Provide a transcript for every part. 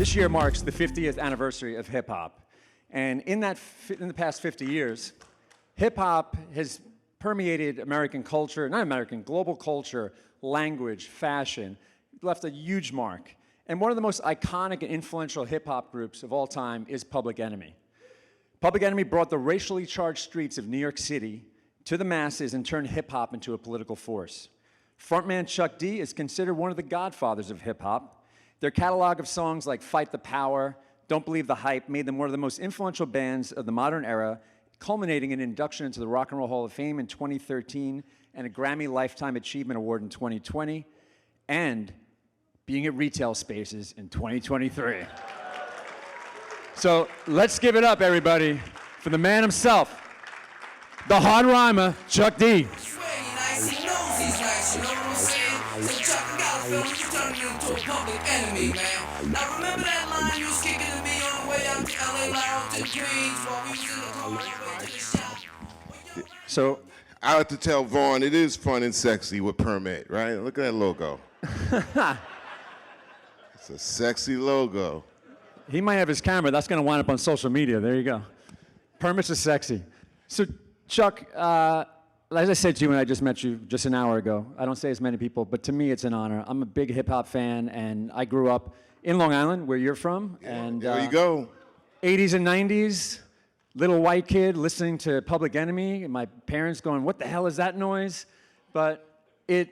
This year marks the 50th anniversary of hip-hop. And in the past 50 years, hip-hop has permeated American culture, not American, global culture, language, fashion, left a huge mark. And one of the most iconic and influential hip-hop groups of all time is Public Enemy. Public Enemy brought the racially charged streets of New York City to the masses and turned hip-hop into a political force. Frontman Chuck D is considered one of the godfathers of hip-hop. Their catalog of songs like Fight the Power, Don't Believe the Hype made them one of the most influential bands of the modern era, culminating in an induction into the Rock and Roll Hall of Fame in 2013 and a Grammy Lifetime Achievement Award in 2020, and being at RetailSpaces in 2023. So let's give it up, everybody, for the man himself, the hard rhymer, Chuck D. Public Enemy, man. Now remember that line you was kicking to me on the way out to LA Lounge to Queens while we was in the car on the way to the shop. So I have to tell Vaughn, it is fun and sexy with Permit, right? Look at that logo. It's a sexy logo. he might have his camera. That's going to wind up on social media. There you go. Permits are sexy. So Chuck, as I said to you when I just met you just an hour ago, I don't say as many people, but to me it's an honor. I'm a big hip-hop fan, and I grew up in Long Island, where you're from. And there you go. 80s and 90s, little white kid listening to Public Enemy, and my parents going, what the hell is that noise? But it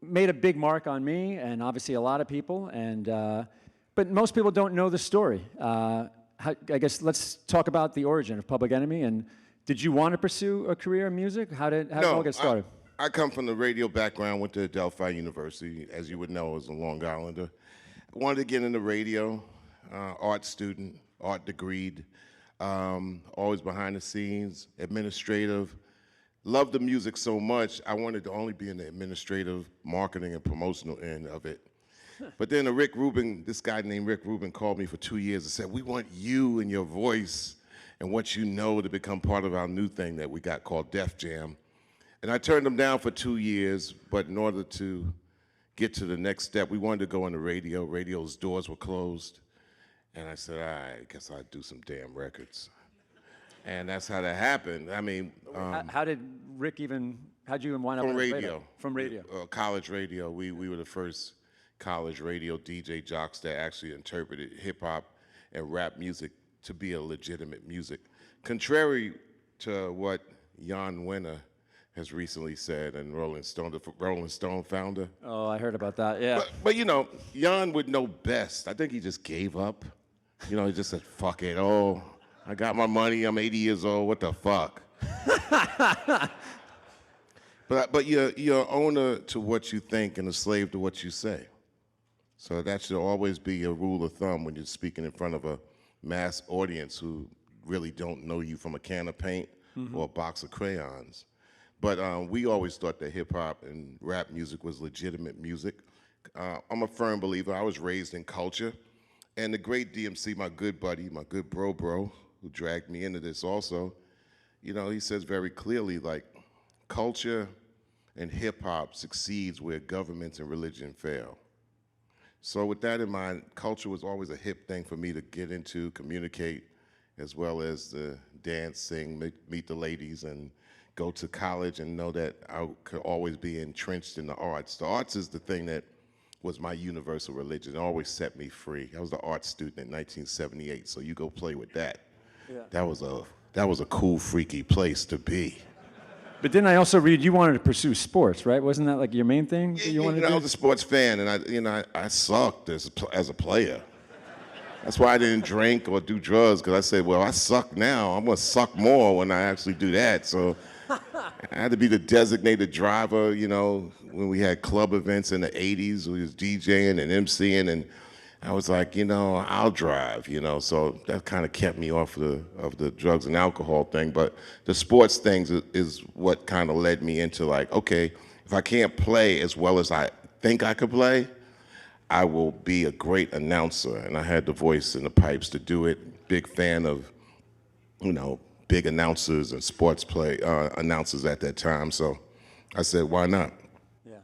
made a big mark on me, and obviously a lot of people, and but most people don't know the story. I guess let's talk about the origin of Public Enemy. And did you want to pursue a career in music? How did it all get started? I come from the radio background, went to Delphi University. As you would know, I was a Long Islander. I wanted to get into radio, art student, art degreed, always behind the scenes, administrative. Loved the music so much, I wanted to only be in the administrative, marketing, and promotional end of it. But then this guy named Rick Rubin called me for 2 years and said, we want you and your voice and what you know to become part of our new thing that we got called Def Jam. And I turned him down for 2 years, but in order to get to the next step, we wanted to go into radio. Radio's doors were closed. And I said, I guess I'd do some damn records. And that's how that happened. I mean, how'd you even wind up from on radio? From radio. College radio. We were the first college radio DJ jocks that actually interpreted hip hop and rap music to be a legitimate music. Contrary to what Jan Wenner has recently said, and Rolling Stone founder. Oh, I heard about that, yeah. But you know, Jan would know best. I think he just gave up. You know, he just said, fuck it. Oh, I got my money, I'm 80 years old, what the fuck? But you're owner to what you think and a slave to what you say. So that should always be a rule of thumb when you're speaking in front of a mass audience who really don't know you from a can of paint or a box of crayons. But we always thought that hip hop and rap music was legitimate music. I'm a firm believer. I was raised in culture. And the great DMC, my good buddy, my good bro, who dragged me into this also, you know, he says very clearly, like, culture and hip hop succeeds where governments and religion fail. So with that in mind, culture was always a hip thing for me to get into, communicate, as well as the dance, sing, meet the ladies, and go to college and know that I could always be entrenched in the arts. The arts is the thing that was my universal religion. It always set me free. I was the art student in 1978, so you go play with that. Yeah. That was a cool, freaky place to be. But didn't I also read you wanted to pursue sports, right? Wasn't that like your main thing that you wanted to do? I was a sports fan, and I sucked as a player. That's why I didn't drink or do drugs, because I said, well, I suck now. I'm going to suck more when I actually do that. So I had to be the designated driver, you know, when we had club events in the 80s. We was DJing and MCing, and I was like, you know, I'll drive, you know. So that kind of kept me off of the drugs and alcohol thing. But the sports things is what kind of led me into, like, okay, if I can't play as well as I think I could play, I will be a great announcer. And I had the voice and the pipes to do it. Big fan of, you know, big announcers and sports announcers at that time. So I said, why not? Yeah.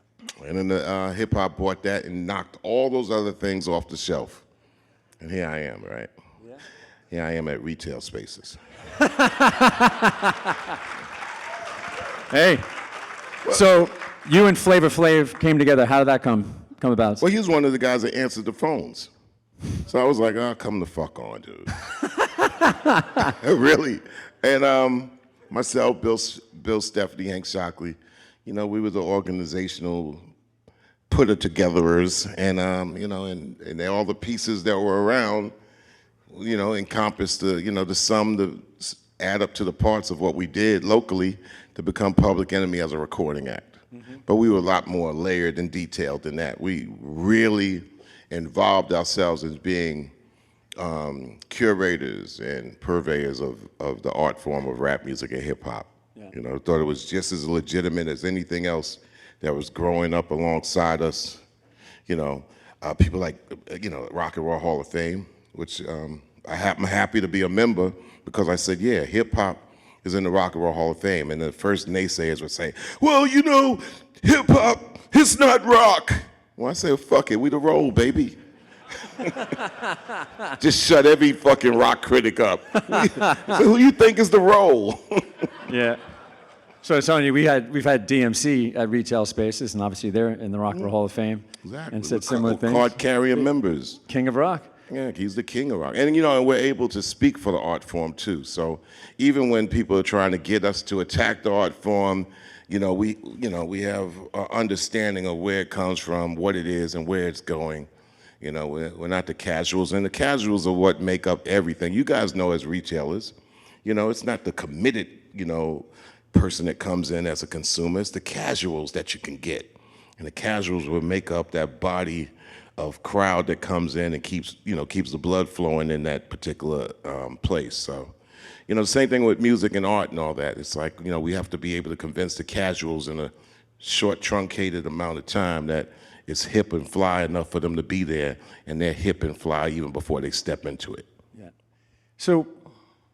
And then the hip hop bought that and knocked all those other things off the shelf. And here I am, right? Yeah. Here I am at RetailSpaces. Hey, so you and Flavor Flav came together. How did that come about? Well, he was one of the guys that answered the phones. So I was like, oh, come the fuck on, dude. Really. And myself, Bill Stephanie, Hank Shockley, you know, we were the organizational put-it-togetherers. And, you know, and all the pieces that were around, you know, encompassed the, you know, the sum, the add up to the parts of what we did locally to become Public Enemy as a recording act. Mm-hmm. But we were a lot more layered and detailed than that. We really involved ourselves as being curators and purveyors of the art form of rap music and hip hop. Yeah. You know, thought it was just as legitimate as anything else that was growing up alongside us. You know, people like, you know, Rock and Roll Hall of Fame, which I'm happy to be a member because I said, yeah, hip hop is in the Rock and Roll Hall of Fame. And the first naysayers would say, well, you know, hip hop, it's not rock. Well, I say, fuck it, we the roll, baby. Just shut every fucking rock critic up. So who you think is the roll? Yeah. So Tony, we've had DMC at RetailSpaces, and obviously they're in the Rock and Roll Hall of Fame. Exactly. And said similar things. Card-carrying members. King of Rock. Yeah, he's the king of rock. And, you know, and we're able to speak for the art form, too. So even when people are trying to get us to attack the art form, you know, we have an understanding of where it comes from, what it is, and where it's going. You know, we're not the casuals, and the casuals are what make up everything. You guys know as retailers, you know, it's not the committed, you know, person that comes in as a consumer. It's the casuals that you can get. And the casuals will make up that body of crowd that comes in and keeps the blood flowing in that particular place. So, you know, the same thing with music and art and all that. It's like, you know, we have to be able to convince the casuals in a short, truncated amount of time that it's hip and fly enough for them to be there, and they're hip and fly even before they step into it. Yeah. So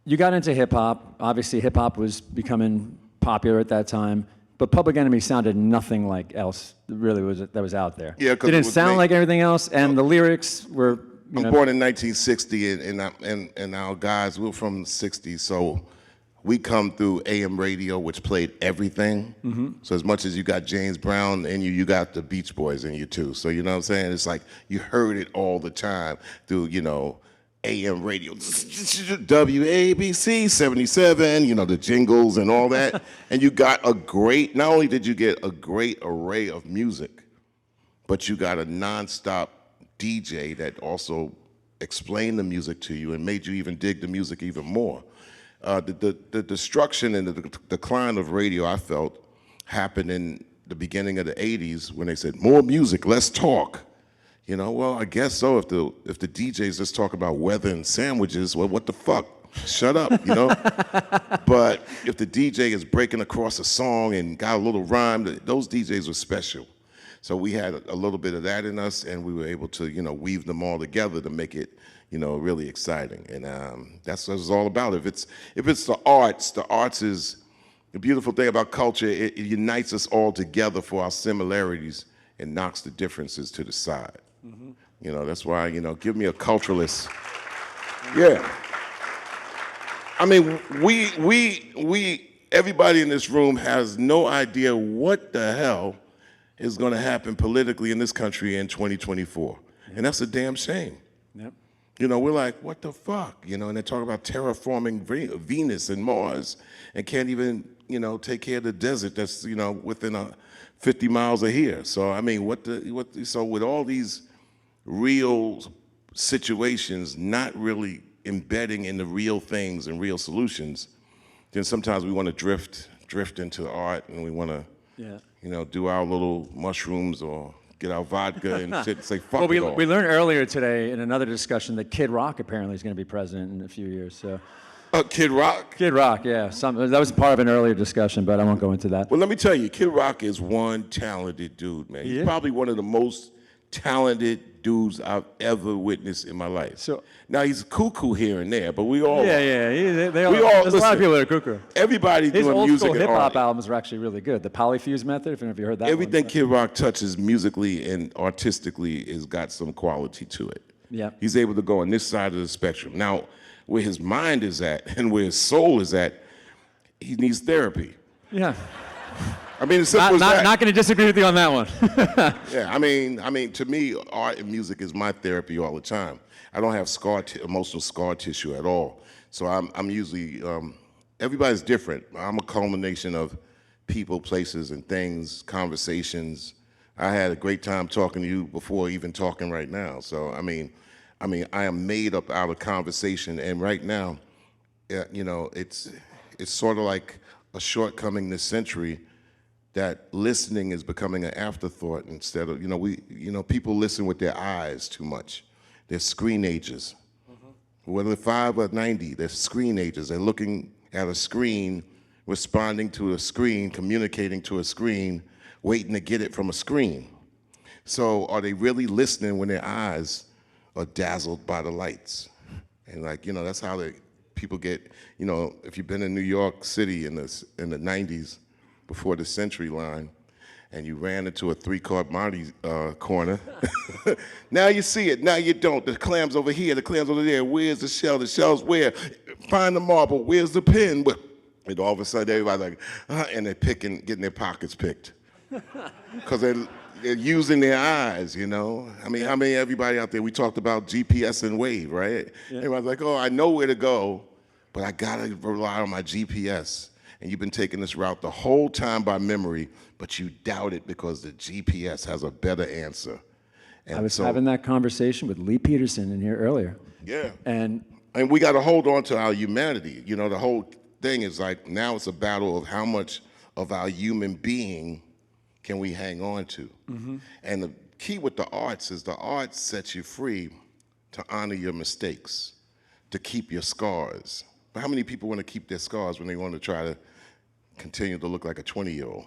you got into hip hop. Obviously, hip hop was becoming popular at that time. But Public Enemy sounded nothing like else really that was out there. Yeah, didn't sound like everything else, and the lyrics were. I'm born in 1960, and our guys, we're from the 60s, so we come through AM radio, which played everything. Mm-hmm. So as much as you got James Brown in you, you got the Beach Boys in you too. So you know what I'm saying? It's like you heard it all the time through, you know, AM radio, WABC 77, you know, the jingles and all that. And you got not only did you get a great array of music, but you got a nonstop DJ that also explained the music to you and made you even dig the music even more. The destruction and the decline of radio, I felt, happened in the beginning of the 80s when they said, more music, less talk. You know, well, I guess so. If the DJs just talk about weather and sandwiches, well, what the fuck? Shut up, you know? But if the DJ is breaking across a song and got a little rhyme, those DJs were special. So we had a little bit of that in us, and we were able to, you know, weave them all together to make it, you know, really exciting. And that's what it's all about. If it's the arts is the beautiful thing about culture. It unites us all together for our similarities and knocks the differences to the side. Mm-hmm. You know, that's why, you know, give me a culturalist. Yeah. I mean, everybody in this room has no idea what the hell is going to happen politically in this country in 2024. Yep. And that's a damn shame. Yep. You know, we're like, what the fuck? You know, and they talk about terraforming Venus and Mars and can't even, you know, take care of the desert that's, you know, within 50 miles of here. So, I mean, so with all these real situations not really embedding in the real things and real solutions, then sometimes we want to drift into the art, and we want to, you know, do our little mushrooms or get our vodka and shit and say fuck it all. We learned earlier today in another discussion that Kid Rock apparently is going to be president in a few years. So. Kid Rock? Kid Rock, yeah. That was part of an earlier discussion, but I won't go into that. Well, let me tell you, Kid Rock is one talented dude, man. He's probably one of the most talented dudes I've ever witnessed in my life. So now he's cuckoo here and there, but we all there's a lot of people that are cuckoo. Everybody doing music and art. His old school hip hop albums are actually really good. The Polyfuse Method, if you heard that. Everything Kid Rock touches musically and artistically has got some quality to it. Yep. He's able to go on this side of the spectrum. Now, where his mind is at and where his soul is at, he needs therapy. Yeah. I mean, as simple as that. Not going to disagree with you on that one. Yeah, I mean, to me, art and music is my therapy all the time. I don't have emotional scar tissue at all. So I'm usually, everybody's different. I'm a culmination of people, places, and things, conversations. I had a great time talking to you before even talking right now. So, I mean, I am made up out of conversation, and right now, you know, it's sort of like a shortcoming this century that listening is becoming an afterthought instead of, people listen with their eyes too much. They're screen ages. Whether they're 5 or 90, they're screen ages. They're looking at a screen, responding to a screen, communicating to a screen, waiting to get it from a screen. So are they really listening when their eyes are dazzled by the lights? And that's how people get, if you've been in New York City in the 90s, before the Century line, and you ran into a 3-car Monty corner. Now you see it, now you don't. The clam's over here, the clam's over there. Where's the shell? The shell's where? Find the marble, where's the pin? And all of a sudden everybody's like, and they're getting their pockets picked. Because they're using their eyes, I mean, how many everybody out there, we talked about GPS and Wave, right? Yeah. Everybody's like, oh, I know where to go, but I gotta rely on my GPS. And you've been taking this route the whole time by memory, but you doubt it because the GPS has a better answer. And I was having that conversation with Lee Peterson in here earlier. Yeah. And we got to hold on to our humanity. The whole thing is like, now it's a battle of how much of our human being can we hang on to. Mm-hmm. And the key with the arts is the arts set you free to honor your mistakes, to keep your scars. But how many people want to keep their scars when they want to try to continue to look like a 20-year-old?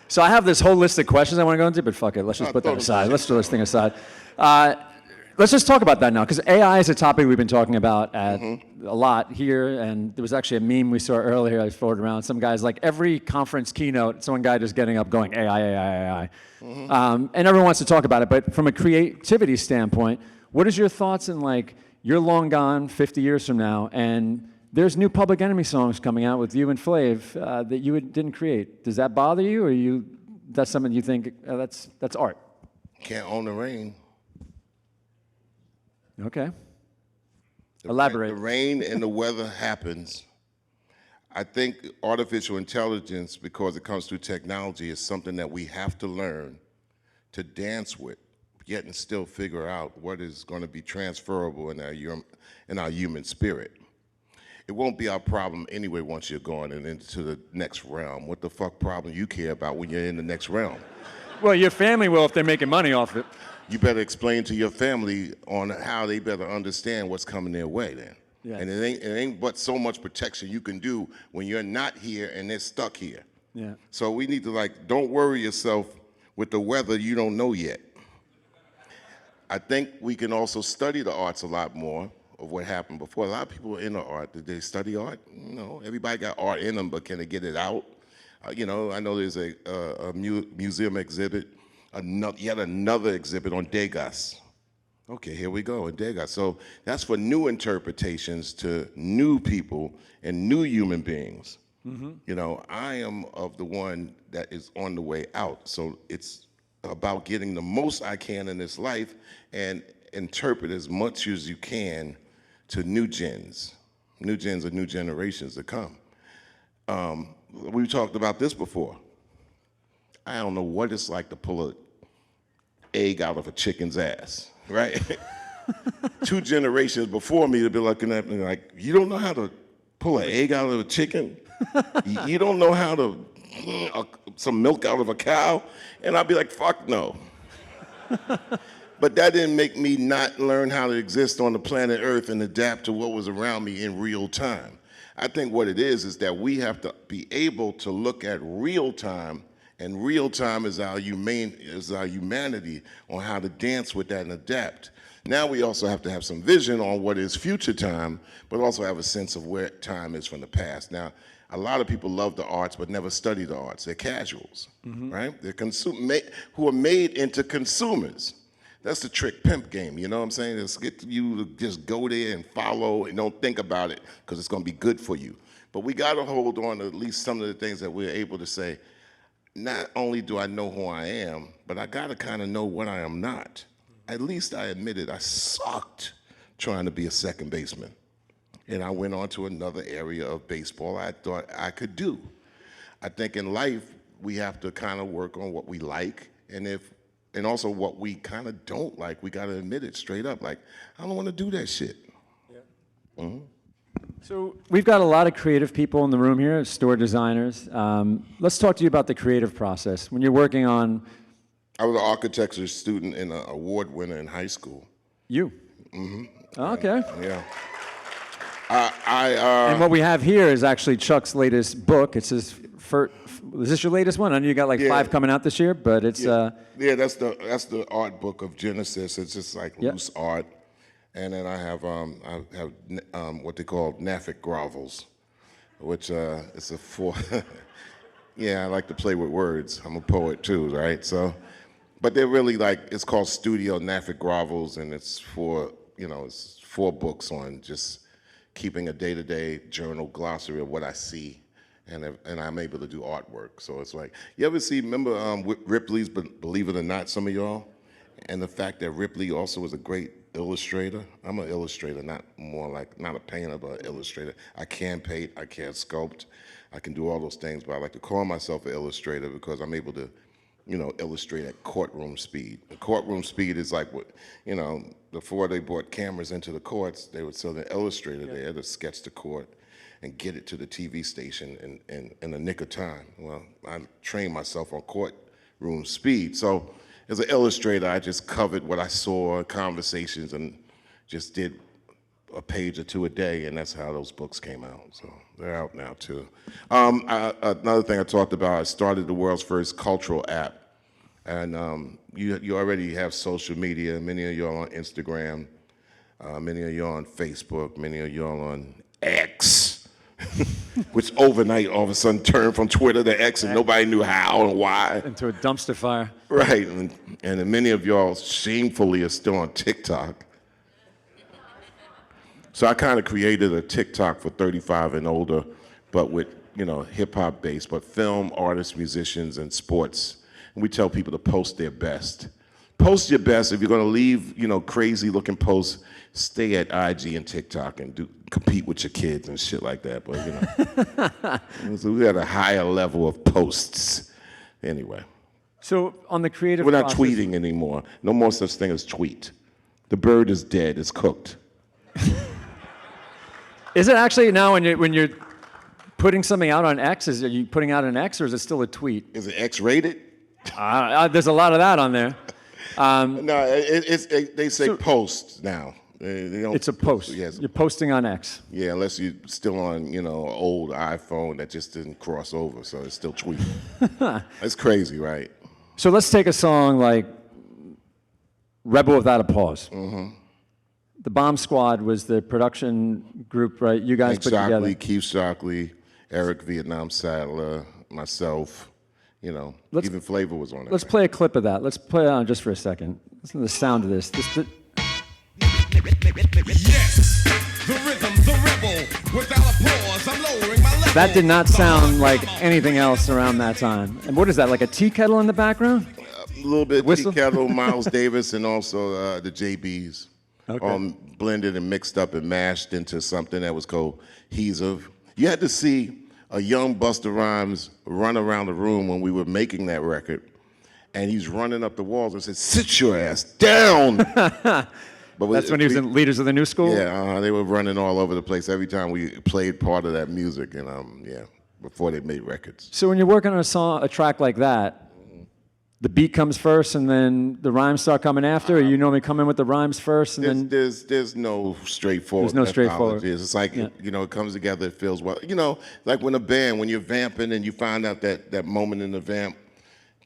So I have this whole list of questions I want to go into, but fuck it, let's just put that aside. Let's throw this thing aside. Let's just talk about that now, because AI is a topic we've been talking about a lot here, and there was actually a meme we saw earlier I forwarded around. Some guy's like, every conference keynote, some guy just getting up going, AI. And everyone wants to talk about it, but from a creativity standpoint, what is your thoughts in you're long gone 50 years from now, and there's new Public Enemy songs coming out with you and Flav that you didn't create. Does that bother you, or that's something you think that's art? Can't own the rain. Okay. Elaborate. The rain and the weather happens. I think artificial intelligence, because it comes through technology, is something that we have to learn to dance with, yet and still figure out what is going to be transferable in our human spirit. It won't be our problem anyway once you're going into the next realm. What the fuck problem you care about when you're in the next realm? Well, your family will if they're making money off it. You better explain to your family on how they better understand what's coming their way then. Yeah. And it ain't but so much protection you can do when you're not here and they're stuck here. Yeah. So we need to don't worry yourself with the weather you don't know yet. I think we can also study the arts a lot more of what happened before. A lot of people are into art. Did they study art? Everybody got art in them, but can they get it out? I know there's a museum exhibit, yet another exhibit on Degas. Okay, here we go, in Degas. So that's for new interpretations to new people and new human beings. Mm-hmm. I am of the one that is on the way out. So it's about getting the most I can in this life and interpret as much as you can to new gens or new generations to come. We talked about this before. I don't know what it's like to pull an egg out of a chicken's ass, right? 2 generations before me to be looking at me like, you don't know how to pull an egg out of a chicken? You don't know how to some milk out of a cow? And I'd be like, fuck no. But that didn't make me not learn how to exist on the planet Earth and adapt to what was around me in real time. I think what it is that we have to be able to look at real time, and real time is our humanity on how to dance with that and adapt. Now we also have to have some vision on what is future time, but also have a sense of where time is from the past. Now, a lot of people love the arts but never study the arts. They're casuals, right? They're who are made into consumers. That's the trick pimp game, you know what I'm saying? It's get you to just go there and follow and don't think about it because it's going to be good for you. But we got to hold on to at least some of the things that we're able to say, not only do I know who I am, but I got to kind of know what I am not. At least I admitted I sucked trying to be a second baseman. And I went on to another area of baseball I thought I could do. I think in life, we have to kind of work on what we like, and also what we kind of don't like. We got to admit it straight up. Like, I don't want to do that shit. Yeah. Mm-hmm. So we've got a lot of creative people in the room here, store designers. Let's talk to you about the creative process. When you're working on... I was an architecture student and an award winner in high school. You? Mm-hmm. Okay. Yeah. And what we have here is actually Chuck's latest book. It's his first... Is this your latest one? I know you got like 5 coming out this year, but it's... Yeah, that's the art book of Genesis. It's just like loose art. And then I have what they call Naffic grovels, which is a 4... Yeah, I like to play with words. I'm a poet too, right? So, but they're really like, it's called Studio Naffic Grovels, and it's it's 4 books on just keeping a day-to-day journal glossary of what I see, and I'm able to do artwork. So it's like, you ever remember Ripley's Believe It or Not, some of y'all? And the fact that Ripley also was a great illustrator. I'm an illustrator, not a painter, but an illustrator. I can paint, I can sculpt, I can do all those things, but I like to call myself an illustrator because I'm able to, illustrate at courtroom speed. The courtroom speed is like what, before they brought cameras into the courts, they would sell the illustrator there to sketch the court and get it to the TV station in the nick of time. Well, I trained myself on courtroom speed. So as an illustrator, I just covered what I saw, conversations, and just did a page or 2 a day, and that's how those books came out. So they're out now too. Another thing I talked about, I started the world's first cultural app. And you already have social media. Many of y'all on Instagram, many of y'all on Facebook, many of y'all on X, which overnight all of a sudden turned from Twitter to X, and nobody knew how and why. Into a dumpster fire. Right, and many of y'all shamefully are still on TikTok. So I kind of created a TikTok for 35 and older, but with, hip hop based, but film, artists, musicians, and sports. And we tell people to post their best. Post your best. If you're going to leave, crazy looking posts, stay at IG and TikTok and compete with your kids and shit like that. But, so we got a higher level of posts. Anyway. So on the creative We're not process, tweeting anymore. No more such thing as tweet. The bird is dead. It's cooked. Is it actually now when you're putting something out on X, are you putting out an X or is it still a tweet? Is it X-rated? There's a lot of that on there. No, they say post now. They don't It's a post. Yes. You're posting on X. Yeah, unless you're still on, an old iPhone that just didn't cross over, so it's still tweeting. It's crazy, right? So let's take a song like Rebel Without a Pause. Mm-hmm. The Bomb Squad was the production group, right? You guys put together. Keith Shockley, Eric Vietnam Sadler, myself, even Flavor was on it. Let's play a clip of that. Let's play it on just for a second. Listen to the sound of this. Yes, the rhythm, the rebel, without a pause, I'm lowering my level. That did not sound like anything else around that time. And what is that, like a tea kettle in the background? A little bit Whistle? Tea Kettle, Miles Davis, and also the JBs. Okay. All blended and mixed up and mashed into something that was cohesive. You had to see a young Busta Rhymes run around the room when we were making that record, and he's running up the walls and said, "Sit your ass down." But That's when he was in Leaders of the New School? Yeah, they were running all over the place every time we played part of that music, and before they made records. So when you're working on a track like that, the beat comes first and then the rhymes start coming after, or you normally come in with the rhymes first and then... There's no straightforward. There's no straightforward. It's like, it comes together, it feels well. Like when you're vamping and you find out that moment in the vamp,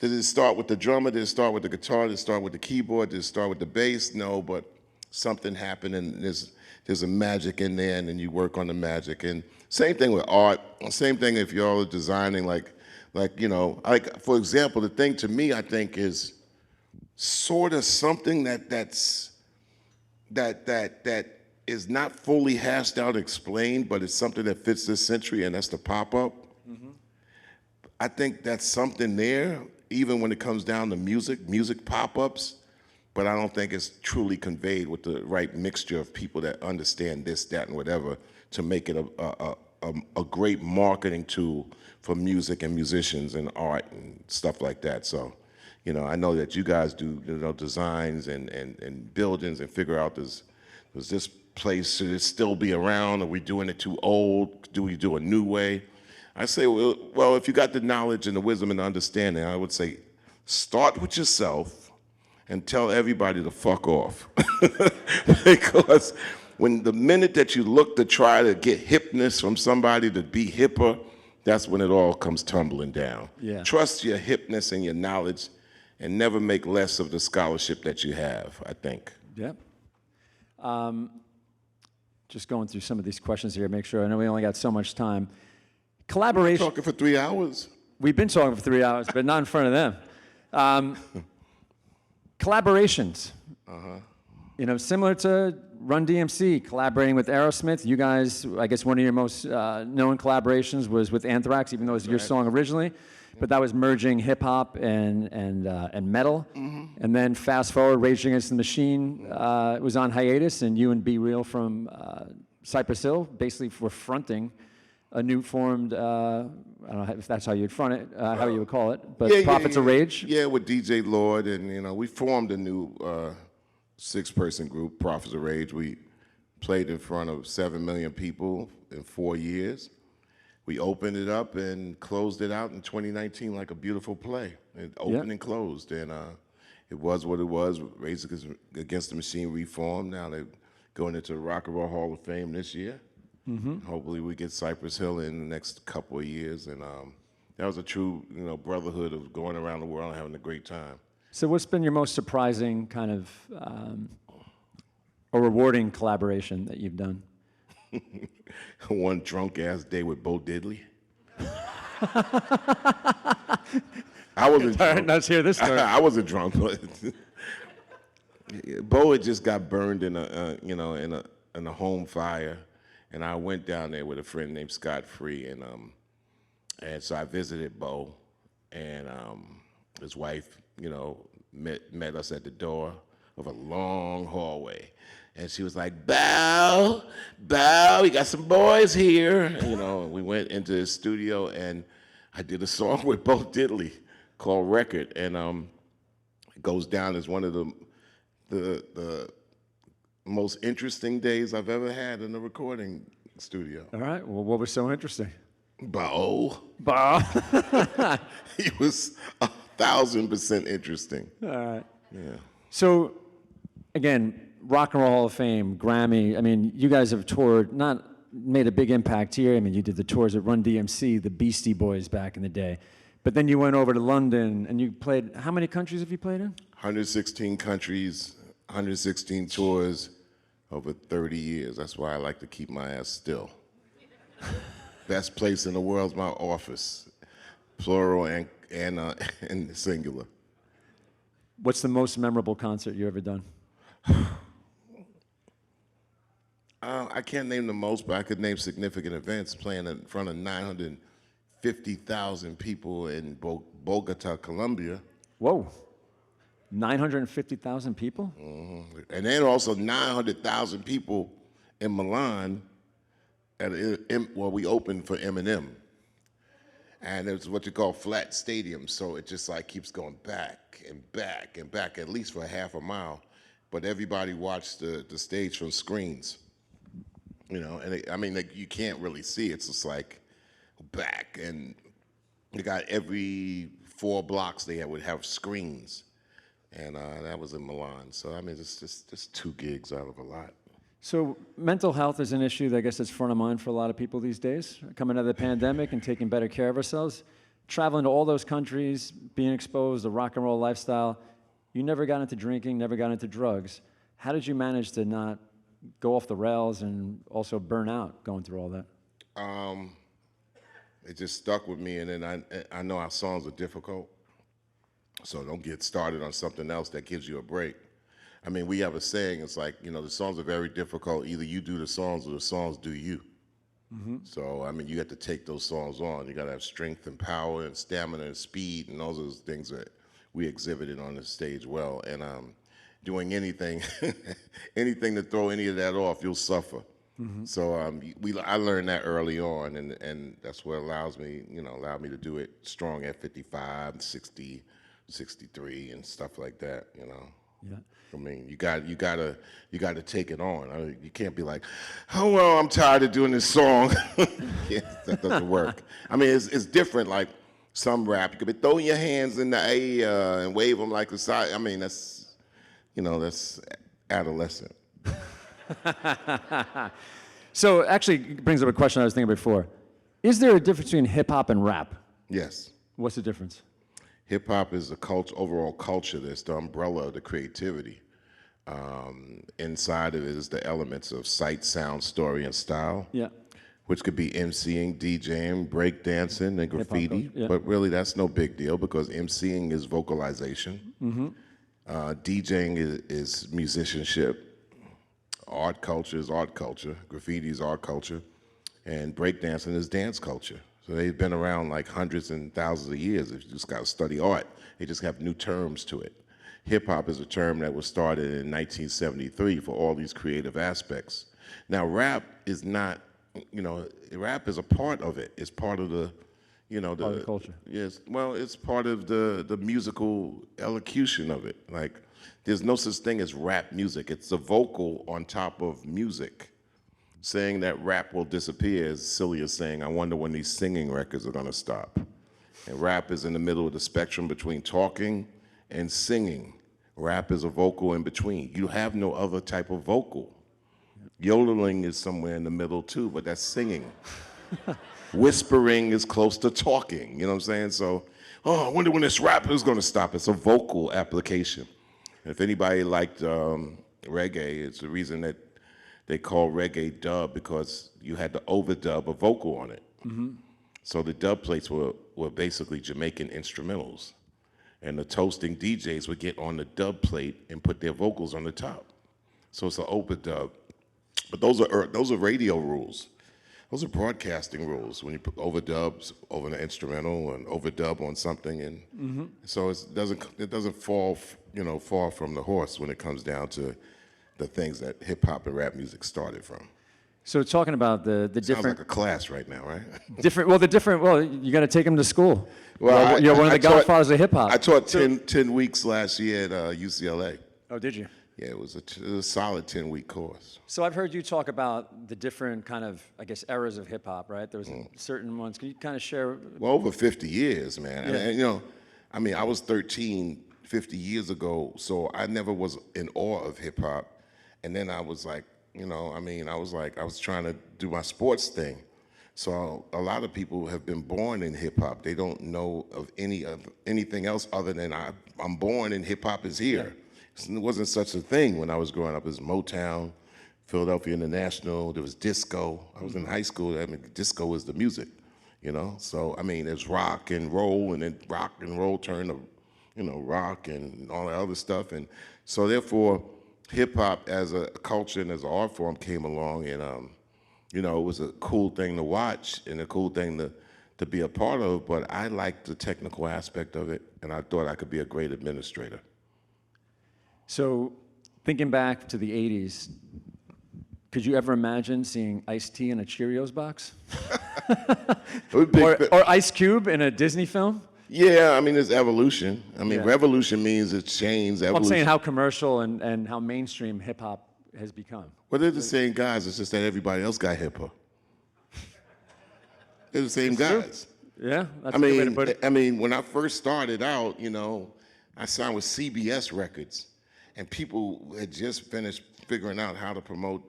did it start with the drummer? Did it start with the guitar? Did it start with the keyboard? Did it start with the bass? No, but something happened and there's a magic in there, and then you work on the magic. And same thing with art. Same thing if y'all are designing, like for example, the thing to me I think is sort of something that is not fully hashed out, explained, but it's something that fits this century, and that's the pop-up. I think that's something there, even when it comes down to music pop-ups, but I don't think it's truly conveyed with the right mixture of people that understand this, that, and whatever to make it a great marketing tool for music and musicians and art and stuff like that. So, you know, I know that you guys do, you know, designs and buildings and figure out does this place, should it still be around? Are we doing it too old? Do we do a new way? I say, well, if you got the knowledge and the wisdom and the understanding, I would say start with yourself and tell everybody to fuck off. Because when the minute that you look to try to get hipness from somebody to be hipper, that's when it all comes tumbling down. Yeah. Trust your hipness and your knowledge and never make less of the scholarship that you have, I think. Yep. Just going through some of these questions here, make sure, I know we only got so much time. Collaboration. Talking for 3 hours. We've been talking for 3 hours, but not in front of them. Collaborations. You know, similar to Run DMC, collaborating with Aerosmith. You guys, I guess one of your most known collaborations was with Anthrax, even though it was your song originally. But that was merging hip hop and metal. And then fast forward, Rage Against the Machine was on hiatus, and you and Be Real from Cypress Hill basically were fronting a new formed, I don't know if that's how you'd front it, how you would call it, but Prophets of Rage. Yeah, with DJ Lord, and you know, we formed a new 6-person group, Prophets of Rage. We played in front of 7 million people in 4 years. We opened it up and closed it out in 2019 like a beautiful play. It opened and closed, and it was what it was. Rage Against the Machine reformed. Now they're going into the Rock and Roll Hall of Fame this year. Hopefully we get Cypress Hill in the next couple of years, and that was a true, you know, brotherhood of going around the world and having a great time. So what's been your most surprising kind of or rewarding collaboration that you've done? One drunk ass day with Bo Diddley. I wasn't All right, drunk. let's hear this story. I wasn't drunk, but Bo had just got burned in a home fire, and I went down there with a friend named Scott Free, and so I visited Bo, and his wife, you know, met us at the door of a long hallway. And she was like, Bow, we got some boys here. You know, and we went into his studio, and I did a song with Bo Diddley called Record, and it goes down as one of the most interesting days I've ever had in the recording studio. All right, well, what was so interesting? Bo. Bob. He was 1,000% interesting. All right. Yeah. So, again, Rock and Roll Hall of Fame, Grammy. I mean, you guys have toured, not made a big impact here. I mean, you did the tours at Run DMC, the Beastie Boys back in the day. But then you went over to London, and you played, how many countries have you played in? 116 countries, 116 tours over 30 years. That's why I like to keep my ass still. Best place in the world is my office, plural and singular. What's the most memorable concert you ever done? I can't name the most, but I could name significant events. Playing in front of 950,000 people in Bogota, Colombia. Whoa, 950,000 people? And then also 900,000 people in Milan where we opened for Eminem. And it's what you call flat stadiums, so it just like keeps going back and back and back, at least for half a mile. But everybody watched the stage from screens, you know. And you can't really see. It's just like back, and you got every 4 blocks they would have screens, and that was in Milan. So I mean, it's just 2 gigs out of a lot. So mental health is an issue that I guess is front of mind for a lot of people these days, coming out of the pandemic and taking better care of ourselves. Traveling to all those countries, being exposed to rock and roll lifestyle, you never got into drinking, never got into drugs. How did you manage to not go off the rails and also burn out going through all that? It just stuck with me, and then I know our songs are difficult. So don't get started on something else that gives you a break. I mean, we have a saying, it's like, the songs are very difficult. Either you do the songs or the songs do you. So, I mean, you have to take those songs on. You got to have strength and power and stamina and speed and all those things that we exhibited on the stage well. And doing anything, anything to throw any of that off, you'll suffer. So I learned that early on, and that's what allowed me to do it strong at 55, 60, 63, and stuff like that. Yeah. I mean, you got to take it on. You can't be like, oh well, I'm tired of doing this song. Yeah, that doesn't work. I mean, it's different. Like some rap, you could be throwing your hands in the air and wave them like the side. I mean, that's adolescent. So actually, it brings up a question I was thinking before. Is there a difference between hip hop and rap? Yes. What's the difference? Hip hop is the overall culture that's the umbrella of the creativity. Inside of it is the elements of sight, sound, story, and style. Yeah. Which could be MCing, DJing, breakdancing, and graffiti. culture, yeah. But really, that's no big deal because MCing is vocalization. DJing is musicianship. Art culture is art culture. Graffiti is art culture. And breakdancing is dance culture. So they've been around like hundreds and thousands of years. If you just got to study art, they just have new terms to it. Hip hop is a term that was started in 1973 for all these creative aspects. Now, rap is not, rap is a part of it. It's part of the, Part of the culture. Yes, well, it's part of the musical elocution of it. Like, there's no such thing as rap music. It's the vocal on top of music. Saying that rap will disappear is silly as saying, I wonder when these singing records are gonna stop. And rap is in the middle of the spectrum between talking and singing. Rap is a vocal in between. You have no other type of vocal. Yodeling is somewhere in the middle too, but that's singing. Whispering is close to talking, you know what I'm saying? So, I wonder when this rap is gonna stop. It's a vocal application. And if anybody liked reggae, it's the reason that they call reggae dub because you had to overdub a vocal on it. So the dub plates were basically Jamaican instrumentals. And the toasting DJs would get on the dub plate and put their vocals on the top. So it's an overdub. But those are radio rules. Those are broadcasting rules when you put overdubs over an instrumental and overdub on something, and so it doesn't fall far from the horse when it comes down to the things that hip hop and rap music started from. So talking about the Sounds different, like a class right now, right? you got to take them to school. Well, You're one of the godfathers of hip hop. I taught 10 weeks last year at UCLA. Oh, did you? Yeah, it was a solid 10-week course. So I've heard you talk about the different kind of, I guess, eras of hip hop, right? There was certain ones. Can you kind of share? Well, over 50 years, man. Yeah. And, I was 13 50 years ago, so I never was in awe of hip hop. And then I was like, I was trying to do my sports thing. So a lot of people have been born in hip hop. They don't know of anything else other than I'm born and hip hop is here. Yeah. It wasn't such a thing when I was growing up. It was Motown, Philadelphia International. There was disco. I was in high school. I mean, disco was the music, So there's rock and roll, and then rock and roll turned to, rock and all that other stuff, and so therefore, hip hop as a culture and as an art form came along, and it was a cool thing to watch and a cool thing to be a part of. But I liked the technical aspect of it, and I thought I could be a great administrator. So thinking back to the 80s, could you ever imagine seeing Ice-T in a Cheerios box? Or Ice Cube in a Disney film? Yeah, there's evolution. Yeah. Revolution means it's change. Evolution. I'm saying how commercial and how mainstream hip-hop has become. Well, they're the same guys. It's just that everybody else got hipper. They're the same guys. Yeah, that's a good way to put it. When I first started out, I signed with CBS Records, and people had just finished figuring out how to promote,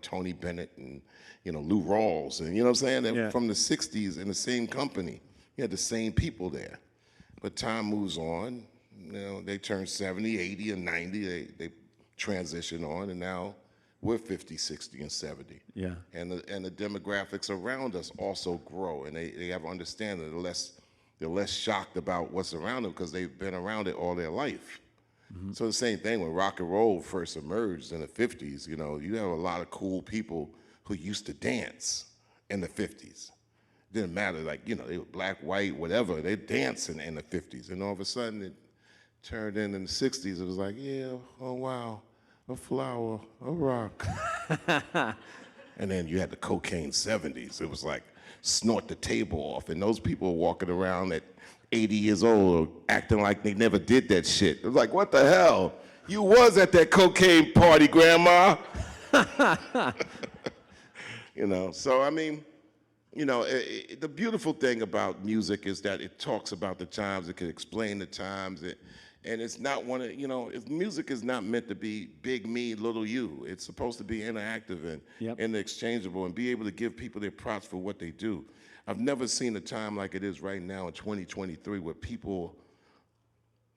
Tony Bennett and, Lou Rawls, and you know what I'm saying? Yeah. From the 60s in the same company. You had the same people there. But time moves on. They turn 70, 80, and 90. They transition on, and now we're 50, 60, and 70. Yeah. And the demographics around us also grow, and they have understanding. The less they're less shocked about what's around them because they've been around it all their life. So the same thing when rock and roll first emerged in the 50s, you know, you have a lot of cool people who used to dance in the 50s. Didn't matter, like, you know, they were black, white, whatever, they're dancing in the 50s. And all of a sudden it turned in the 60s, it was like, yeah, oh wow, a flower, a rock. And then you had the cocaine 70s. It was like, snort the table off. And those people were walking around at 80 years old acting like they never did that shit. It was like, what the hell? You was at that cocaine party, Grandma. You know, so I mean, you know, the beautiful thing about music is that it talks about the times, it can explain the times, and it's not one of, you know, music is not meant to be big me, little you. It's supposed to be interactive and exchangeable and be able to give people their props for what they do. I've never seen a time like it is right now in 2023 where people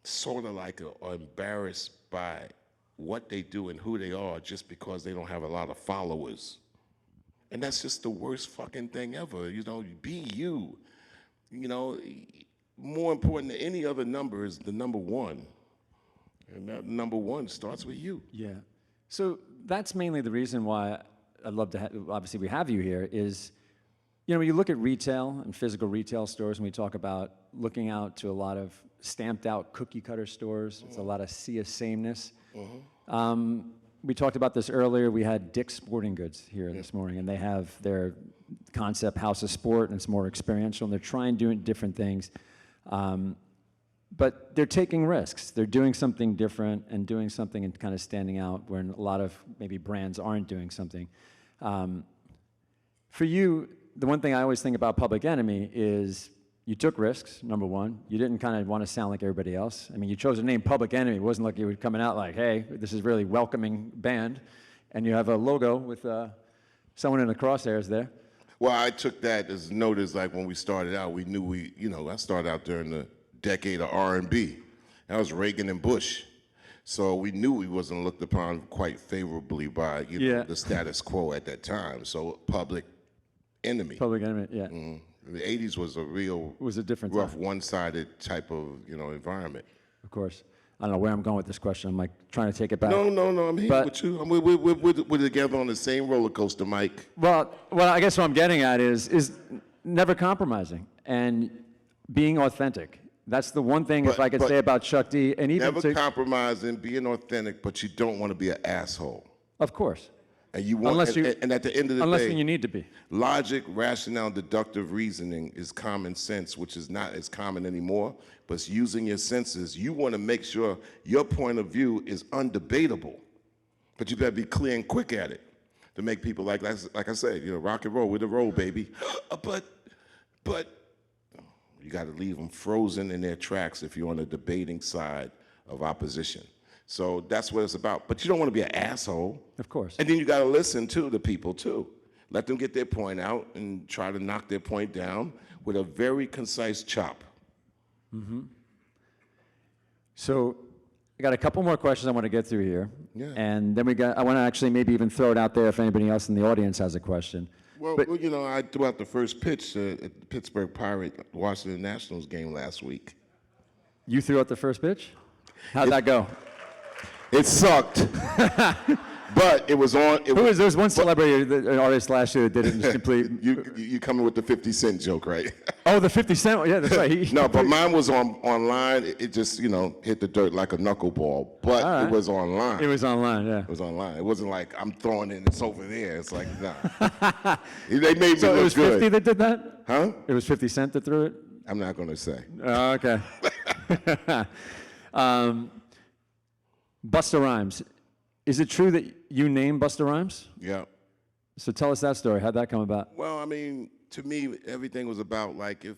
sort of like are embarrassed by what they do and who they are just because they don't have a lot of followers. And that's just the worst fucking thing ever. You know, be you. You know, more important than any other number is the number one. And that number one starts with you. Yeah. So that's mainly the reason why I'd love to obviously we have you here is, you know, when you look at retail and physical retail stores, and we talk about looking out to a lot of stamped out cookie cutter stores, it's a lot of sea of sameness. We talked about this earlier. We had Dick's Sporting Goods here this morning, and they have their concept House of Sport, and it's more experiential, and they're trying doing different things. But they're taking risks. They're doing something different and doing something and kind of standing out when a lot of maybe brands aren't doing something. For you, the one thing I always think about Public Enemy is you took risks, number one. You didn't kind of want to sound like everybody else. I mean, you chose the name Public Enemy. It wasn't like you were coming out like, hey, this is really welcoming band. And you have a logo with someone in the crosshairs there. Well, I took that as notice, like when we started out, we knew you know, I started out during the decade of R&B. That was Reagan and Bush. So we knew we wasn't looked upon quite favorably by, you know, the status quo at that time. So Public Enemy. Public Enemy, yeah. The 80s was a real different rough, time. one-sided type of, you know, environment. Of course. I don't know where I'm going with this question. I'm like trying to take it back. No, I'm here with you. We're together on the same roller coaster, Mike. Well, I guess what I'm getting at is never compromising and being authentic. That's the one thing, if I could say about Chuck D. And even never compromising, being authentic, but you don't want to be an asshole. Of course. And you want, and at the end of the unless day, you need to be. Logic, rationale, deductive reasoning is common sense, which is not as common anymore, but it's using your senses. You want to make sure your point of view is undebatable, but you better be clear and quick at it to make people like I said, you know, rock and roll with the roll, baby. But you got to leave them frozen in their tracks if you're on the debating side of opposition. So that's what it's about. But you don't want to be an asshole. Of course. And then you got to listen to the people, too. Let them get their point out and try to knock their point down with a very concise chop. So I got a couple more questions I want to get through here. Yeah. And then I want to actually maybe even throw it out there if anybody else in the audience has a question. Well, you know, I threw out the first pitch at the Pittsburgh Washington Nationals game last week. You threw out the first pitch? How'd that go? It sucked. But it was on. There was one celebrity, an artist last year that did it in complete. You coming with the 50 Cent joke, right? Oh, the 50 Cent one? Yeah, that's right. No, but mine was online. It just, you know, hit the dirt like a knuckleball. But right. It was online. It was online, yeah. It was online. It wasn't like I'm throwing it and it's over there. It's like, nah. They made me So look it was good. 50 that did that? Huh? It was 50 Cent that threw it? I'm not going to say. Oh, okay. Busta Rhymes. Is it true that you named Busta Rhymes? Yeah. So tell us that story. How'd that come about? Well, I mean, to me, everything was about, like, if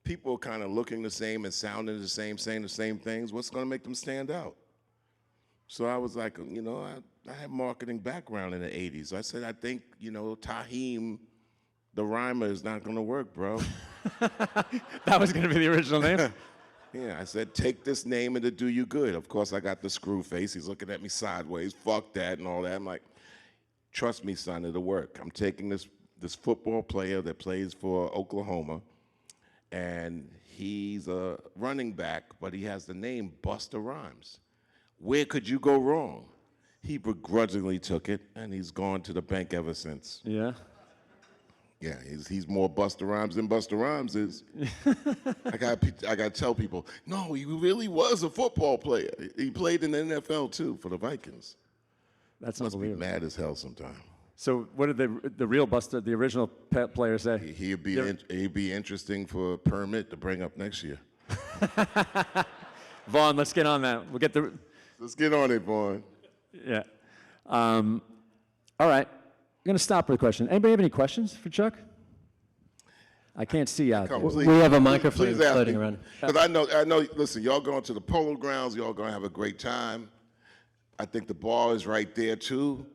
people are kind of looking the same and sounding the same, saying the same things, what's going to make them stand out? So I was like, you know, I had marketing background in the 80s. I said, I think, you know, Taheem, the rhymer, is not going to work, bro. That was going to be the original name? Yeah, I said, take this name and it'll do you good. Of course, I got the screw face. He's looking at me sideways. Fuck that and all that. I'm like, trust me, son, it'll work. I'm taking this football player that plays for Oklahoma, and He's a running back, but he has the name Busta Rhymes. Where could you go wrong? He begrudgingly took it, and he's gone to the bank ever since. Yeah. Yeah, he's more Busta Rhymes than Busta Rhymes is. I got to tell people, no, he really was a football player. He played in the NFL too for the Vikings. That's Must be unbelievable. mad as hell sometime. So what did the real Buster, the original player say? He'd be interesting for a permit to bring up next year. Vaughn, let's get on that. We'll get the. Let's get on it, Vaughn. Yeah. All right. I'm going to stop with a question. Anybody have any questions for Chuck? I can't see out there. Please, We have a microphone please ask floating me. around. Because I know. Listen, y'all going to the polo grounds. Y'all going to have a great time. I think the ball is right there too.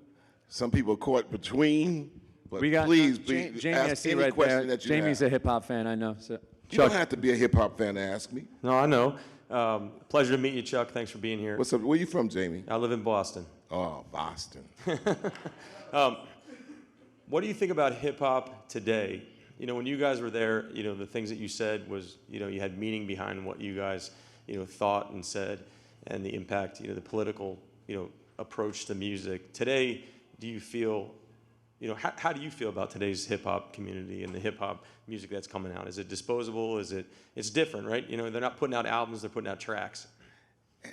Some people caught between. But We got please, Jamie, I ask see any right question there. that you Jamie's have. a hip hop fan, I know. So. You don't have to be a hip hop fan to ask me. No, I know. Pleasure to meet you, Chuck. Thanks for being here. What's up? Where you from, Jamie? I live in Boston. Oh, Boston. What do you think about hip hop today? You know, when you guys were there, you know, the things that you said was, you know, you had meaning behind what you guys, you know, thought and said, and the impact, you know, the political, you know, approach to music. Today, do you feel, you know, how do you feel about today's hip hop community and the hip hop music that's coming out? Is it disposable? It's different, right? You know, they're not putting out albums, they're putting out tracks.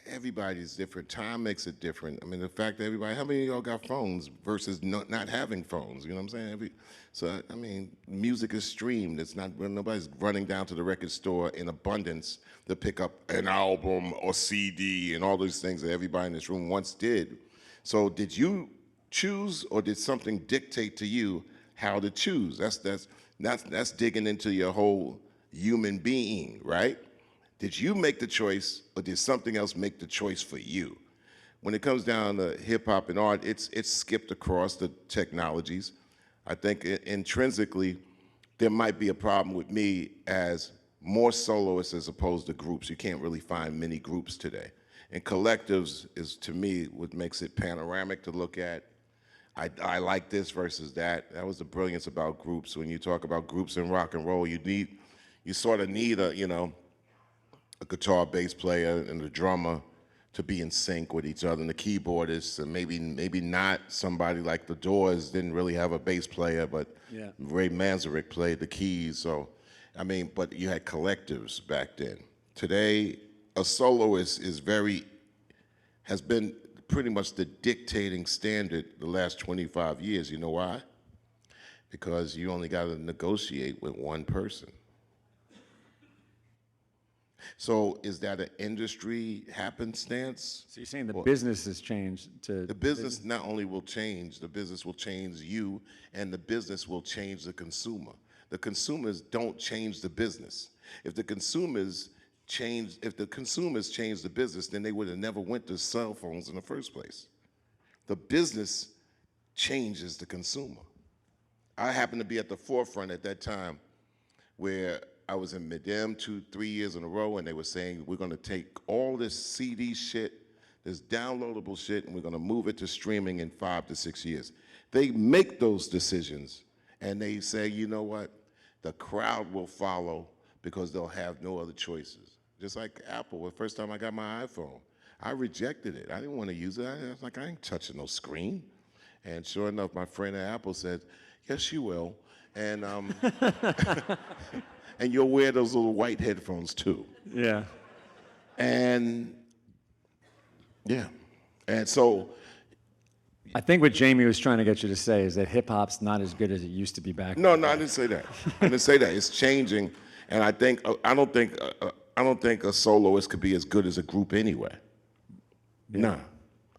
Everybody's different. Time makes it different. I mean, the fact that how many of y'all got phones versus not having phones? You know what I'm saying? So, I mean, music is streamed. It's not, nobody's running down to the record store in abundance to pick up an album or CD and all those things that everybody in this room once did. So did you choose, or did something dictate to you how to choose? That's digging into your whole human being, right? Did you make the choice, or did something else make the choice for you? When it comes down to hip hop and art, it's skipped across the technologies. I think intrinsically, there might be a problem with me as more soloists as opposed to groups. You can't really find many groups today. And collectives is, to me, what makes it panoramic to look at. I like this versus that. That was the brilliance about groups. When you talk about groups in rock and roll, you sort of need a guitar, bass player, and a drummer to be in sync with each other, and the keyboardist, and maybe not somebody like the Doors didn't really have a bass player, but Yeah. Ray Manzarek played the keys. So, I mean, but you had collectives back then. Today, a soloist has been pretty much the dictating standard the last 25 years. You know why? Because you only got to negotiate with one person. So is that an industry happenstance? So you're saying the business has changed to The business not only will change, the business will change you, and the business will change the consumer. The consumers don't change the business. If the consumers change the business, then they would have never went to cell phones in the first place. The business changes the consumer. I happened to be at the forefront at that time where I was in Midem 2-3 years in a row, and they were saying, we're gonna take all this CD shit, this downloadable shit, and we're gonna move it to streaming in 5 to 6 years. They make those decisions, and they say, you know what? The crowd will follow because they'll have no other choices. Just like Apple, the first time I got my iPhone, I rejected it. I didn't wanna use it. I was like, I ain't touching no screen. And sure enough, my friend at Apple said, yes, you will. And and you'll wear those little white headphones too. Yeah. And yeah. And so I think what Jamie was trying to get you to say is that hip hop's not as good as it used to be back. no, I didn't say that. I didn't say that. It's changing, and I don't think a soloist could be as good as a group anyway. Nah.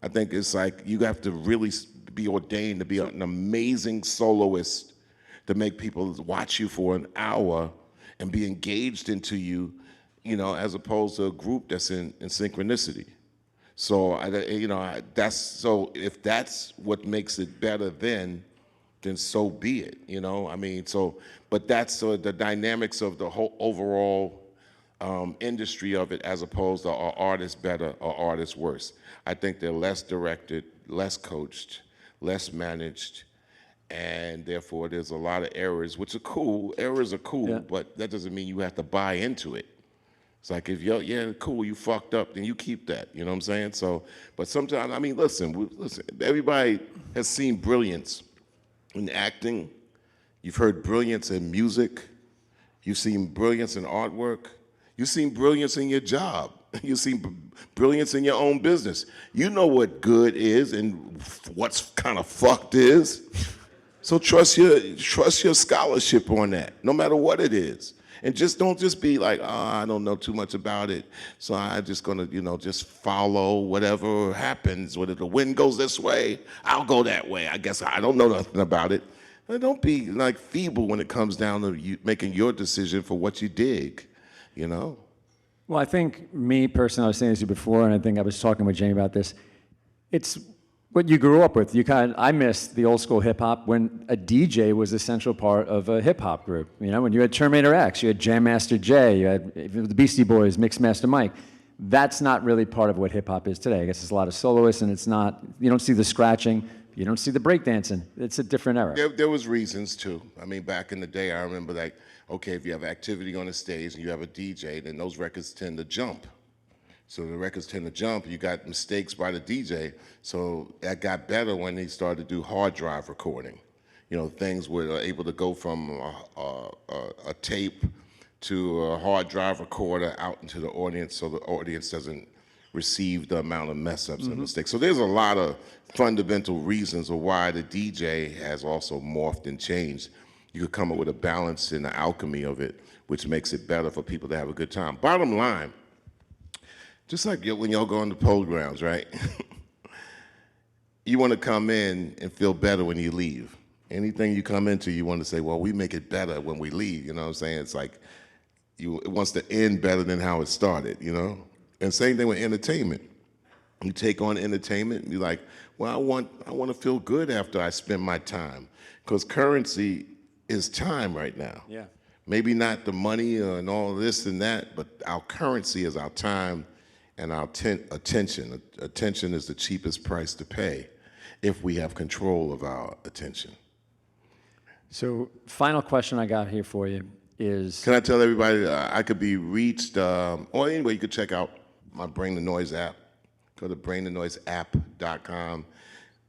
I think it's like you have to really be ordained to be an amazing soloist to make people watch you for an hour and be engaged into you, as opposed to a group that's in synchronicity. So, if that's what makes it better then so be it, but that's the dynamics of the whole overall industry of it, as opposed to are artists better or artists worse. I think they're less directed, less coached, less managed, and therefore there's a lot of errors, which are cool. Errors are cool, Yeah. but that doesn't mean you have to buy into it. It's like if you're, yeah, cool, you fucked up, then you keep that. You know what I'm saying? So, but sometimes, I mean, listen, everybody has seen brilliance in acting. You've heard brilliance in music. You've seen brilliance in artwork. You've seen brilliance in your job. You've seen brilliance in your own business. You know what good is and what's kind of fucked is. So trust your scholarship on that, no matter what it is. And don't be like, oh, I don't know too much about it, so I'm just gonna, just follow whatever happens. Whether the wind goes this way, I'll go that way. I guess I don't know nothing about it. And don't be like feeble when it comes down to you making your decision for what you dig, Well, I think me personally, I was saying this to you before, and I think I was talking with Jamie about this. It's what you grew up with. I miss the old school hip hop when a DJ was a central part of a hip hop group. When you had Terminator X, you had Jam Master Jay, you had the Beastie Boys, Mixmaster Mike. That's not really part of what hip hop is today. I guess it's a lot of soloists, and it's not. You don't see the scratching, you don't see the breakdancing. It's a different era. There was reasons too. I mean, back in the day, I remember like, okay, if you have activity on the stage and you have a DJ, then those records tend to jump. So the records tend to jump. You got mistakes by the DJ. So that got better when they started to do hard drive recording. Things were able to go from a tape to a hard drive recorder out into the audience, so the audience doesn't receive the amount of mess ups and mistakes. So there's a lot of fundamental reasons of why the DJ has also morphed and changed. You could come up with a balance in the alchemy of it, which makes it better for people to have a good time. Bottom line, just like when y'all go on the pole grounds, right? You want to come in and feel better when you leave. Anything you come into, you want to say, well, we make it better when we leave. You know what I'm saying? It's like it wants to end better than how it started, And same thing with entertainment. You take on entertainment and you're like, well, I want to feel good after I spend my time. Because currency is time right now. Yeah. Maybe not the money and all this and that, but our currency is our time and our attention. Attention is the cheapest price to pay if we have control of our attention. So, final question I got here for you is... Can I tell everybody I could be reached, or anyway, you could check out my Bring the Noise app. Go to bringthenoiseapp.com.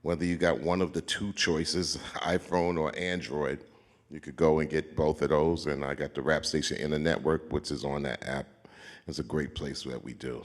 Whether you got one of the two choices, iPhone or Android, you could go and get both of those. And I got the Rap Station Inner Network, which is on that app. It's a great place that we do.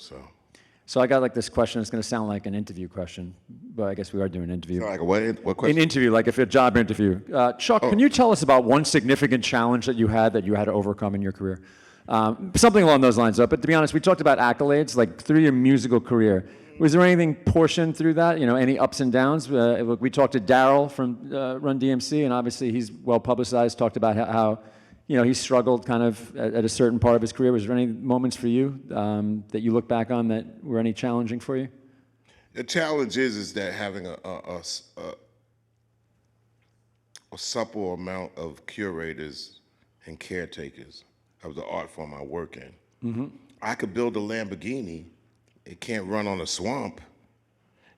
So I got like this question. It's going to sound like an interview question, but I guess we are doing an interview. Like what question? An interview, like if a job interview. Chuck, Can you tell us about one significant challenge that you had to overcome in your career? Something along those lines, though. But to be honest, we talked about accolades, like through your musical career. Was there anything portioned through that? Any ups and downs? We talked to Daryl from Run DMC, and obviously he's well publicized. Talked about how he struggled kind of at a certain part of his career. Was there any moments for you that you look back on that were any challenging for you? The challenge is that having a supple amount of curators and caretakers of the art form I work in. Mm-hmm. I could build a Lamborghini. It can't run on a swamp.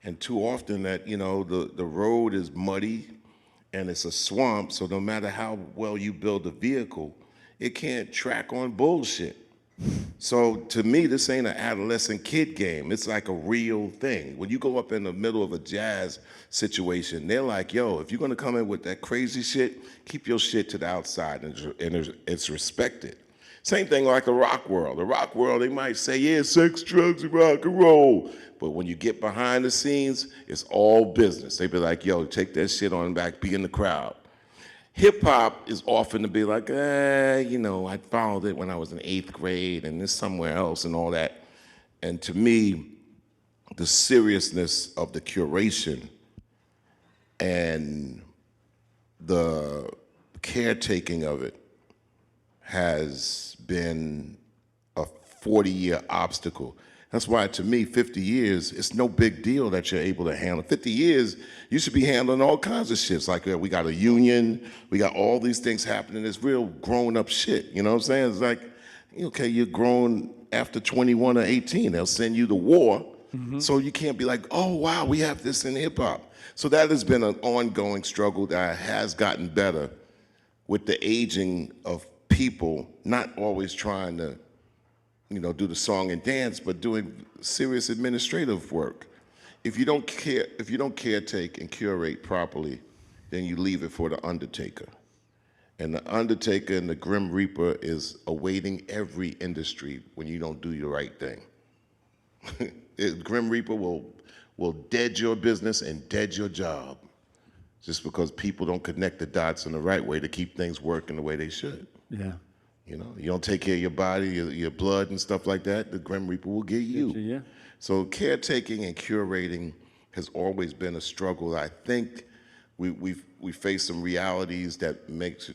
And too often that, the road is muddy and it's a swamp, so no matter how well you build a vehicle, it can't track on bullshit. So to me, this ain't an adolescent kid game. It's like a real thing. When you go up in the middle of a jazz situation, they're like, yo, if you're gonna come in with that crazy shit, keep your shit to the outside, and it's respected. Same thing like the rock world. The rock world, they might say, yeah, sex, drugs, and rock and roll. But when you get behind the scenes, it's all business. They be like, yo, take that shit on back, be in the crowd. Hip hop is often to be like, I followed it when I was in 8th grade and this somewhere else and all that. And to me, the seriousness of the curation and the caretaking of it has been a 40-year obstacle. That's why, to me, 50 years, it's no big deal that you're able to handle. 50 years, you should be handling all kinds of shit. Like we got a union, we got all these things happening. It's real grown-up shit, you know what I'm saying? It's like, okay, you're grown after 21 or 18. They'll send you to war, so you can't be like, oh, wow, we have this in hip-hop. So that has been an ongoing struggle that has gotten better with the aging of people not always trying to do the song and dance, but doing serious administrative work. If you don't caretake and curate properly, then you leave it for the undertaker. And the undertaker and the grim reaper is awaiting every industry when you don't do the right thing. Grim reaper will dead your business and dead your job just because people don't connect the dots in the right way to keep things working the way they should. Yeah. You don't take care of your body, your blood and stuff like that, the Grim Reaper will get you. Yeah. So caretaking and curating has always been a struggle. I think we face some realities that makes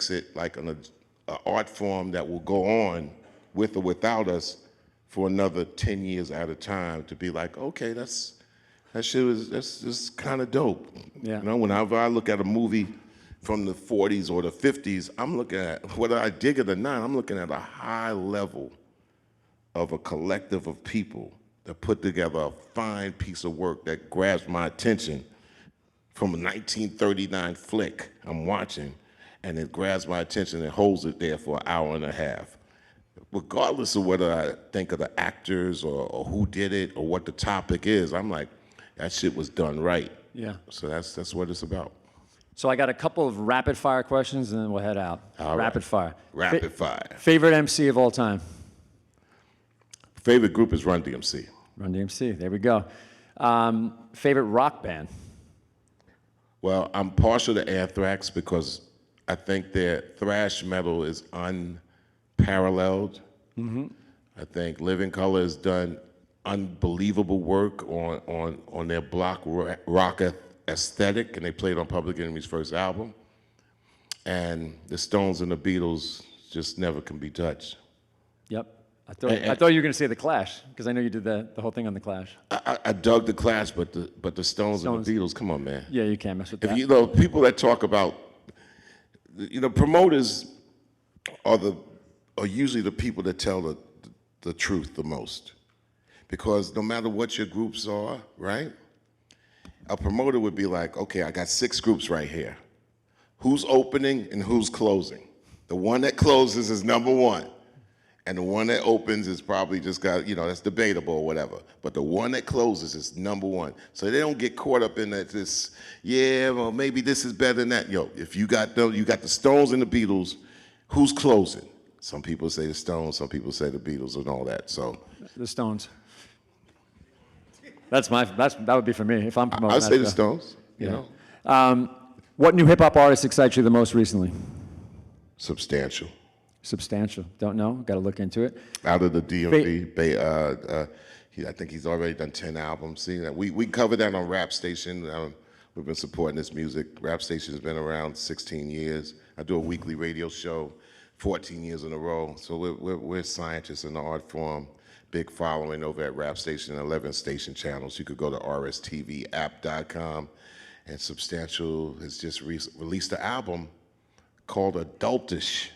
it like an art form that will go on with or without us for another 10 years at a time to be like, okay, that's kind of dope. Yeah. Whenever I look at a movie from the 40s or the 50s, I'm looking at, whether I dig it or not, I'm looking at a high level of a collective of people that put together a fine piece of work that grabs my attention from a 1939 flick I'm watching, and it grabs my attention and holds it there for an hour and a half. Regardless of whether I think of the actors or who did it or what the topic is, I'm like, that shit was done right. Yeah. So that's what it's about. So I got a couple of rapid fire questions, and then we'll head out. All right. Rapid fire. Rapid fire. Favorite MC of all time? Favorite group is Run DMC. Run DMC. There we go. Favorite rock band? Well, I'm partial to Anthrax because I think their thrash metal is unparalleled. Mm-hmm. I think Living Colour has done unbelievable work on their block rock aesthetic, and they played on Public Enemy's first album. And the Stones and the Beatles just never can be touched. Yep. I thought you were going to say The Clash, because I know you did the whole thing on The Clash. I dug the Clash, but the Stones and the Beatles, come on, man. Yeah, you can't mess with that. People that talk about, promoters are usually the people that tell the truth the most. Because no matter what your groups are, right? A promoter would be like, okay, I got 6 groups right here. Who's opening and who's closing? The one that closes is number 1. And the one that opens is probably just got, that's debatable or whatever. But the one that closes is number 1. So they don't get caught up in that well, maybe this is better than that. If you got the Stones and the Beatles, who's closing? Some people say the Stones, some people say the Beatles and all that. So the Stones. That would be for me if I'm promoting. I'd say the Stones. Yeah. What new hip hop artist excites you the most recently? Substantial. Substantial. Don't know. Got to look into it. Out of the DMV, I think he's already done 10 albums. See, we covered that on Rap Station. We've been supporting this music. Rap Station has been around 16 years. I do a weekly radio show, 14 years in a row. So we're scientists in the art form. Big following over at Rap Station, 11 station channels. You could go to rstvapp.com, and Substantial has just released an album called Adultish.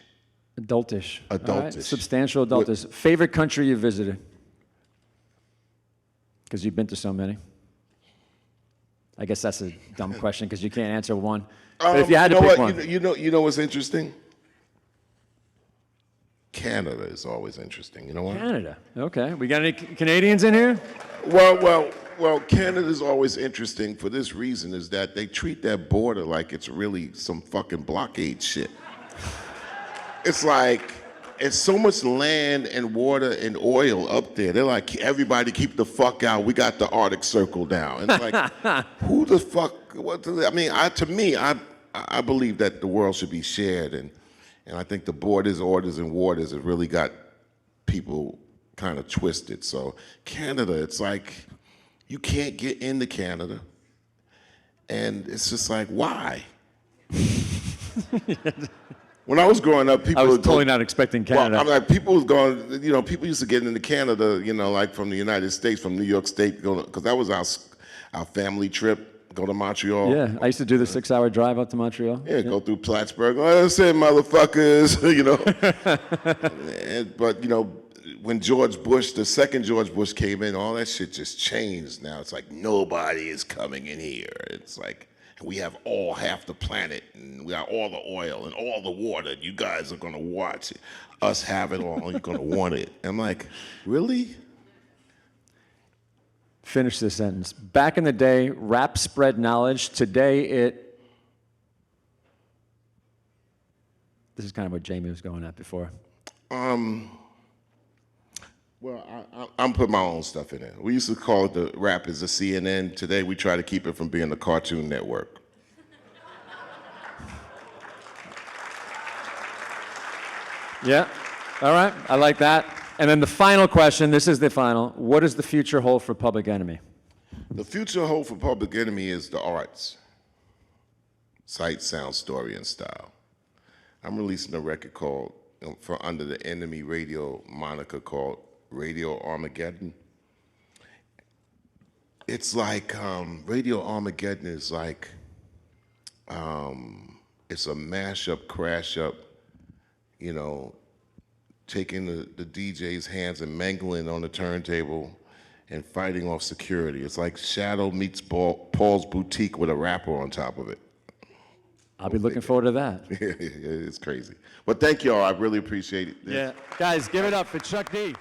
Adultish. Adultish. All right. Substantial adultish. Favorite country you visited? Because you've been to so many. I guess that's a dumb question because you can't answer one. But if you had to pick one. You know what's interesting? Canada is always interesting. You know what? Canada. Okay. We got any Canadians in here? Well, Canada's always interesting for this reason, is that they treat that border like it's really some fucking blockade shit. It's like, it's so much land and water and oil up there. They're like, everybody keep the fuck out. We got the Arctic Circle down. And it's like, who the fuck, to me, I believe that the world should be shared, and I think the borders, orders, and waters have really got people kind of twisted. So Canada, it's like, you can't get into Canada. And it's just like, why? When I was growing up, people I was would totally not expecting Canada. Well, I'm like, people was going, people used to get into Canada, like from the United States, from New York State, because that was our family trip. Go to Montreal. Yeah, I used to do the 6-hour drive up to Montreal. Yeah, go through Plattsburgh. I say, motherfuckers, But, when George Bush, the second George Bush came in, all that shit just changed now. It's like, nobody is coming in here. It's like, and we have all half the planet, and we got all the oil and all the water. You guys are gonna watch us have it all. You're gonna want it. I'm like, really? Finish this sentence. Back in the day, rap spread knowledge. Today, this is kind of what Jamie was going at before. Well, I'm putting my own stuff in there. We used to call the rappers the CNN. Today, we try to keep it from being the Cartoon Network. Yeah, all right, I like that. And then the final question, this is the final. What does the future hold for Public Enemy? The future hope for Public Enemy is the arts. Sight, sound, story, and style. I'm releasing a record called, for under the Enemy Radio moniker, called Radio Armageddon. It's like, Radio Armageddon is like, it's a mashup, crash up, you know, taking the DJ's hands and mangling on the turntable and fighting off security. It's like Shadow meets Paul's Boutique with a rapper on top of it. I'll be looking forward to that. It's crazy. But thank you all. I really appreciate it. Yeah, guys, give it up for Chuck D.